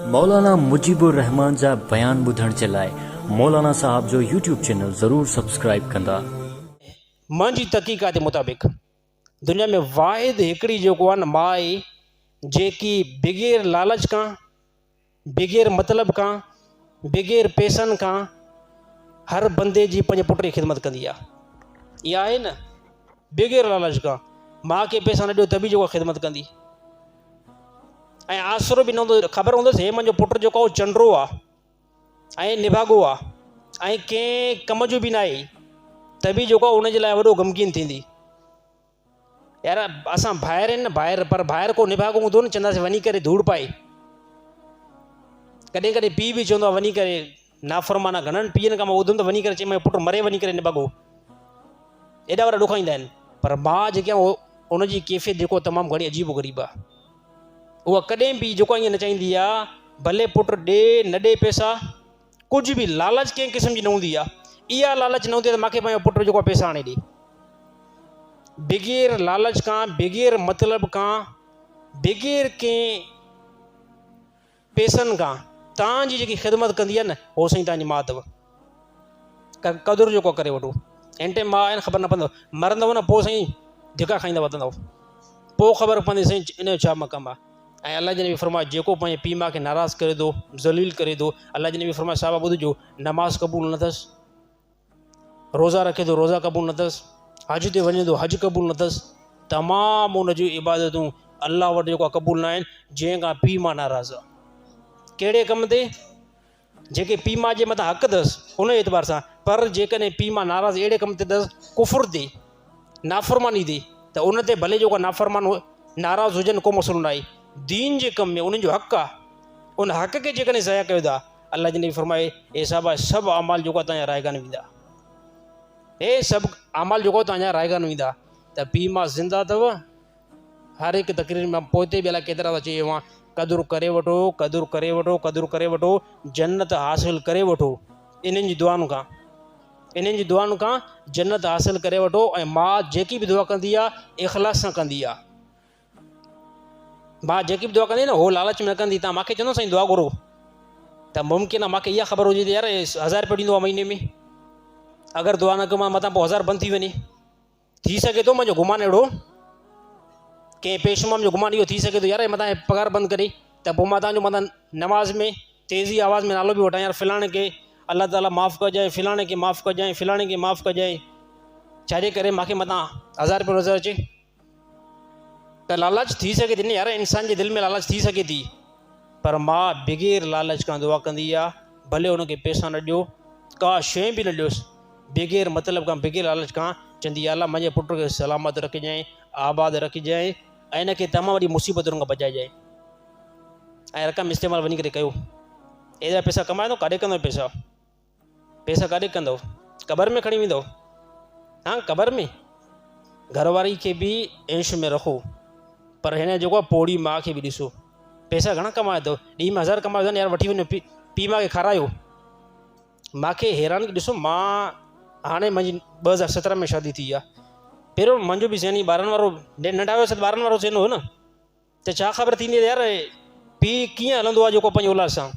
मौलाना मुजीबुर रहमान जा बयान ॿुधण जे लाइ मौलाना साहब जो यूट्यूब चैनल ज़रूर सब्सक्राइब कंदा। मुंहिंजी तहक़ीक़ात मुताबिक़ दुनिया में वाहिद हिकिड़ी जेको आहे न माउ आहे जेकी बग़ैर लालच खां, बग़ैर मतिलब खां, बग़ैर पैसनि खां हर बंदे जी पंहिंजे पुट जी ख़िदमत कंदी आहे। इहा आहे न बग़ैर लालच खां, माउ खे पैसा न ॾियो त बि जेको ख़िदमत कंदी। ऐं आसरो बि न हूंदो, ख़बर हूंदसि हे मुंहिंजो पुटु जेको आहे चंडरो आहे ऐं निभागो आहे ऐं कंहिं कम जो बि न आहे त बि जेको आहे उनजे लाइ वॾो ग़मगीन थींदी। यार असां ॿाहिरि आहिनि न, ॿाहिरि, पर ॿाहिरि को निभागो हूंदो न, चवंदासीं वञी करे धूड़ पाए। कॾहिं कॾहिं पीउ बि चवंदो आहे वञी करे, नाफ़रमाना घणनि पीअनि खां मां ॿुधुमि त वञी करे चई मुंहिंजो पुटु मरे वञी करे निभागो, एॾा वॾा ॾुख ईंदा आहिनि। पर माउ जेकी आहे उनजी कैफ़ियत जेको तमामु घणी अजीबो ग़रीब आहे। उहा कॾहिं बि जेको ईअं न चाहींदी आहे भले पुटु ॾे न ॾे पैसा, कुझु बि लालच कंहिं क़िस्म जी न हूंदी आहे। इहा लालच न हूंदी आहे त मूंखे पंहिंजो पुटु जेको आहे पैसा आणे ॾे। बग़ैर लालच खां, बग़ैर मतिलब खां, बग़ैर कंहिं पैसनि खां तव्हांजी जेकी ख़िदमत कंदी आहे न, उहो साईं तव्हांजी माउ अथव। क़दुरु जेको करे वठो। एन टाइम माउ आहे न, ख़बर न पवंदव, मरंदव न पोइ साईं धिका खाईंदा वधंदव, पोइ ख़बर पवंदी साईं इन जो छा मक़ाम आहे। ऐं अलाह जे नबी फरमाए जेको पंहिंजे पीउ माउ खे नाराज़ करे थो, ज़लील करे थो, अलाह जे नबी फरमाए साहब ॿुधिजो, नमाज़ क़बूल न अथसि, रोज़ा रखे थो रोज़ा क़बूल न अथसि, हज ते वञे थो हज क़बूल न अथसि। तमामु उन जूं इबादतूं अलाह वटि जेको आहे क़बूल न आहिनि, जंहिं खां पीउ माउ नाराज़ आहे। कहिड़े कम ते? जेके पीउ माउ जे मथां हक़ अथसि उन एतबार सां, पर जेकॾहिं पीउ माउ नाराज़ अहिड़े कम ते अथसि, कुफ़ुर ते, नाफ़रमानी ते, त उन ते भले जेको नाफ़रमान नाराज़ हुजनि, को मसइलो न आहे। दीन जे कम में उन्हनि जो हक़ आहे, उन हक़ खे जेकॾहिं ज़ाया कयो था, अलाह जे नबी फरमाए हे सभु अमाल जेको आहे तव्हांजा रायगान वेंदा, हे सभु अमाल जेको तव्हांजा रायगान वेंदा। त पीउ माउ ज़िंदा अथव। हर हिकु तकरीर में पोइते बि अलाए केतिरा था चई वहां, क़दुरु करे वठो, क़दुरु करे वठो, क़दुरु करे वठो, जन्नत हासिलु करे वठो। इन्हनि जी दुआउनि खां, इन्हनि जी दुआउनि खां जन्नत हासिलु करे वठो। ऐं माउ जेकी बि दुआ कंदी आहे इख़लास सां कंदी आहे। मां जेकी बि दुआ कंदी न, उहो लालच में न कंदी। तव्हां मूंखे चवंदो साईं दुआ घुरो, त मुमकिन आहे मूंखे इहा ख़बर हुजे त यार 1000 रुपया ॾींदो आहे महीने में, अगरि दुआ न कयो मां मथां पोइ 1000 बंदि थी वञे। थी सघे थो मुंहिंजो गुमान अहिड़ो, कंहिं पेशमा जो गुमान इहो थी सघे थो यार मथां पघार बंदि करे, त पोइ मां तव्हांजो मथां नमाज़ में तेज़ी आवाज़ में नालो बि वठां, यार फ़लाणे खे अलाह ताला माफ़ु कजांइ, फ़लाणे खे माफ़ु कजांइ, फ़लाणे खे माफ़ु कजांइ, छाजे करे मूंखे मथां 1000 रुपया नज़र अचे। त लालच थी सघे थी न यार, इंसान जे दिलि में लालच थी सघे थी, पर माउ बग़ैर लालच खां दुआ कंदी आहे। भले हुनखे पैसा न ॾियो, का शइ बि न ॾियोसि, बग़ैर मतिलब खां, बग़ैर लालच खां चवंदी अलाह मुंहिंजे पुट खे सलामत रखिजांइ, आबाद रखिजांइ, ऐं हिनखे तमामु वॾी मुसीबतुनि खां बचाइजांइ। ऐं रक़म इस्तेमालु वञी करे कयो। एॾा पैसा कमाए थो, काॾे कंदव पैसा? पैसा काॾे कंदव? क़बर में खणी वेंदव? हा, क़बर में। घरवारी खे बि ऐश में रखो, पर हिन जेको आहे पोड़ी माउ खे बि ॾिसो। पैसा घणा कमाए अथव? ॾींहं में 1000 कमायो अथव यार, वठी वञो पीउ माउ खे खारायो। मूंखे हैरान ॾिसो, मां हाणे मुंहिंजी 2017 में शादी थी आहे। पहिरियों मुंहिंजो बि ज़हनी ॿारनि वारो नंढा हुयोसि, ॿारनि वारो ज़हन हो न, त छा ख़बर थींदी यार पीउ कीअं हलंदो आहे जेको पंहिंजे औलाद सां,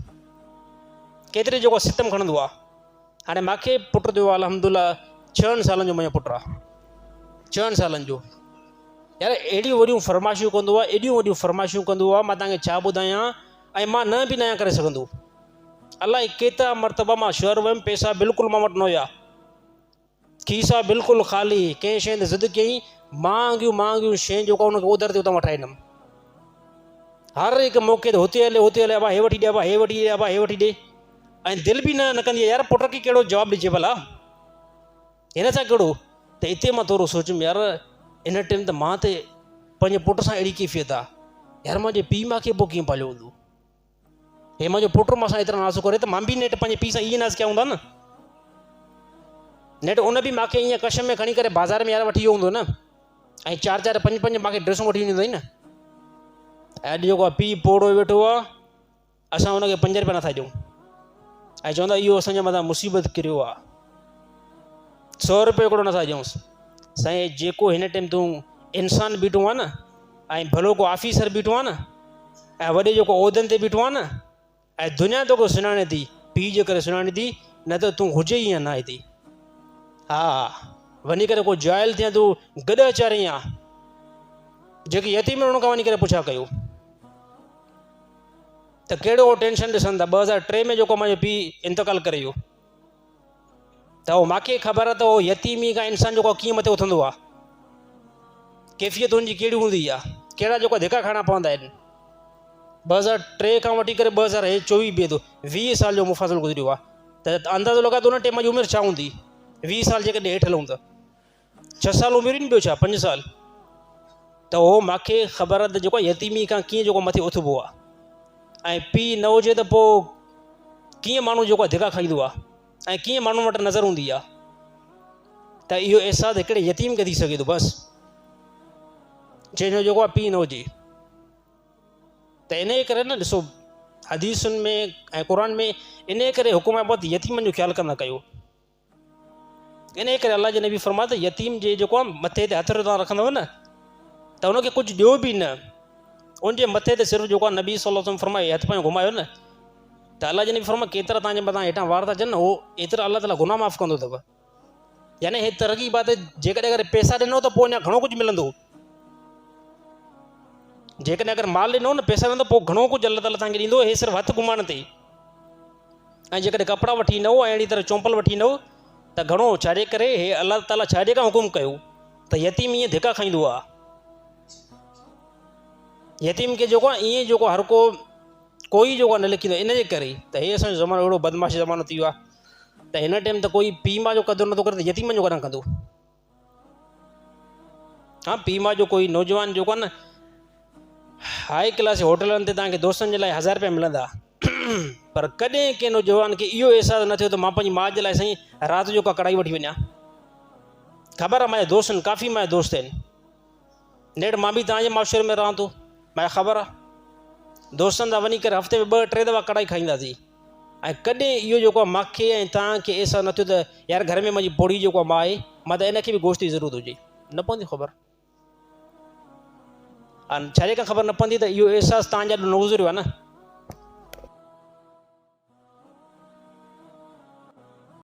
केतिरे जेको सितम खणंदो आहे। हाणे मूंखे पुटु थियो आहे अल्हम्दुलिल्लाह, 6 सालनि जो मुंहिंजो पुटु आहे, 6 सालनि जो। यार एॾियूं वॾियूं फरमाइशूं कंदो आहे, एॾियूं वॾियूं फरमाइशूं कंदो आहे, मां तव्हांखे छा ॿुधायां। ऐं मां न बि न करे सघंदो। अलाए केतिरा मरतबा मां शहर वियुमि, पैसा बिल्कुलु मां वटि न हुया, खीसा बिल्कुलु ख़ाली, कंहिं शइ ते ज़िद कयईं, महांगियूं शयूं जेको हुनखे उधर ते उतां वठाए ॾिनमि। हर हिकु मौक़े ते हुते हले अबा हे वठी ॾे, अबा हे वठी ॾे, अबा हे वठी ॾे। ऐं दिलि बि न कंदी आहे यार, पुट खे कहिड़ो जवाबु ॾिजे भला, हिन सां कहिड़ो। त हिते मां थोरो सोचियुमि यार, इन टाइम त मां त पंहिंजे पुट सां अहिड़ी कैफ़ियत आहे, यार मुंहिंजे पीउ माउ खे पोइ कीअं पालियो हूंदो। हे मुंहिंजो पुटु मां सां एतिरा नाज़ करे, त मां बि नेठि पंहिंजे पीउ सां इहे नाज़ कया हूंदा न। नेठि उन बि मूंखे ईअं कश में खणी करे बाज़ार में यार वठी वियो हूंदो न, ऐं 4-4, 5-5 मूंखे ड्रेसूं वठी ॾींदो न। अॼु जेको आहे पीउ पोड़ो वेठो आहे, असां हुनखे 5 रुपया नथा ॾियूं, ऐं चवंदा इहो असांजे मथां मुसीबत किरियो आहे, 100 रुपयो हिकिड़ो नथा ॾियूंसि। साईं जेको हिन टाइम तूं इंसान बीठो आहे न, ऐं भलो को ऑफिसर बीठो आहे न, ऐं वॾे जेको उहिदनि ते बीठो आहे न, ऐं दुनिया तोखे सुञाणे थी, पीउ जे करे सुञाणे थी, न त तूं हुजे ई या न आहे थी। हा, वञी करे को जाइल थिया तूं गॾु चारई आहे, जेके यतीम हुन खां वञी करे पुछा कयो त कहिड़ो टेंशन ॾिसनि था। 2003 में जेको मुंहिंजो पीउ इंतकाल करे वियो, त उहो मूंखे ख़बर आहे त उहो यतीमी का इंसानु जेको कीअं मथे उथंदो आहे, कैफ़ियत हुनजी कहिड़ी हूंदी आहे, कहिड़ा जेको धिका खाइणा पवंदा आहिनि। 2003 खां वठी करे 2024 बीहे थो, 20 साल जो मुफ़ासिल गुज़रियो आहे, त अंदाज़ो लॻा थो उन टाइम जी उमिरि छा हूंदी। 20 साल जेकॾहिं हेठि हलूं त 6 साल उमिरि ॿियो छा 5 साल। त उहो मूंखे ख़बर आहे त जेको यतीमी खां कीअं जेको मथे उथबो आहे, ऐं पीउ न हुजे त पोइ कीअं माण्हू जेको आहे धिका खाईंदो आहे, ऐं कीअं माण्हू वटि नज़र हूंदी आहे। त इहो अहसासु हिकिड़े यतीम खे थी सघे थो बसि, जंहिंजो जेको आहे पीउ न हुजे। त इन करे न ॾिसो, हदीसुनि में ऐं क़ुर में इन करे हुकुम आहे बहुत यतीमनि जो ख़्यालु कंदा कयो। इन करे अलाह जे नबी फरमायो त यतीम जे जेको आहे मथे ते हथ तव्हां रखंदव न, त हुनखे कुझु ॾियो बि न, उनजे मथे ते सिर्फ़ु जेको आहे नबी सल्लल्लाहु अलैहि वसल्लम फरमाए हथ पंहिंजो घुमायो न, त अलाह जे नबी फरमायो केतिरा तव्हांजे मथां हेठां वार था अचनि न, उहो एतिरा अलाह ताला गुनाह माफ़ु कंदो अथव। यानी हे तरक़ी बात, जेकॾहिं अगरि पैसा ॾिनो त पोइ अञा घणो कुझु मिलंदो। जेकॾहिं अगरि माल ॾिनो न, पैसा ॾिनो त पोइ घणो कुझु अलाह ताला तव्हांखे ॾींदो। हे सिर्फ़ु हथु घुमाइण ते। ऐं जेकॾहिं कपिड़ा वठी ईंदव ऐं अहिड़ी तरह चौंपल वठी ईंदव त घणो, छाजे करे हे अलाह ताला छाजे खां हुकुम कयो त यतीम ईअं धिका खाईंदो आहे। यतीम खे जेको आहे ईअं जेको हर कोई जेको आहे न लिखींदो, इन जे करे त हे असांजो ज़मानो अहिड़ो बदमाश ज़मानो थी वियो आहे त हिन टाइम त कोई पीउ माउ जो क़दुरु नथो करे त यतीमनि जो कॾहिं कंदो। हा, पीउ माउ जो कोई नौजवान जेको आहे न, हाई क्लास होटलनि ते तव्हांखे दोस्तनि जे लाइ 1000 रुपया मिलंदा, पर कॾहिं कंहिं नौजवान खे इहो अहसासु न थियो त मां पंहिंजी माउ जे लाइ साईं राति जो का कढ़ाई वठी वञा। ख़बर आहे मुंहिंजा दोस्त आहिनि, काफ़ी मुंहिंजा दोस्त आहिनि, नेठि मां बि तव्हांजे माशरे में रहां थो, मूंखे ख़बर आहे दोस्तनि सां वञी करे हफ़्ते में 2-3 दफ़ा कढ़ाई खाईंदासीं। ऐं कॾहिं इहो जेको आहे मूंखे ऐं तव्हांखे अहसासु न थियो त यार घर में मुंहिंजी पोड़ी जेको आहे मां आहे, मां त इनखे बि गोश्त जी ज़रूरत हुजे, न पवंदी ख़बर। छाजे खां ख़बर न पवंदी त इहो अहसासु तव्हांजा ॾाढो न गुज़रियो आहे न।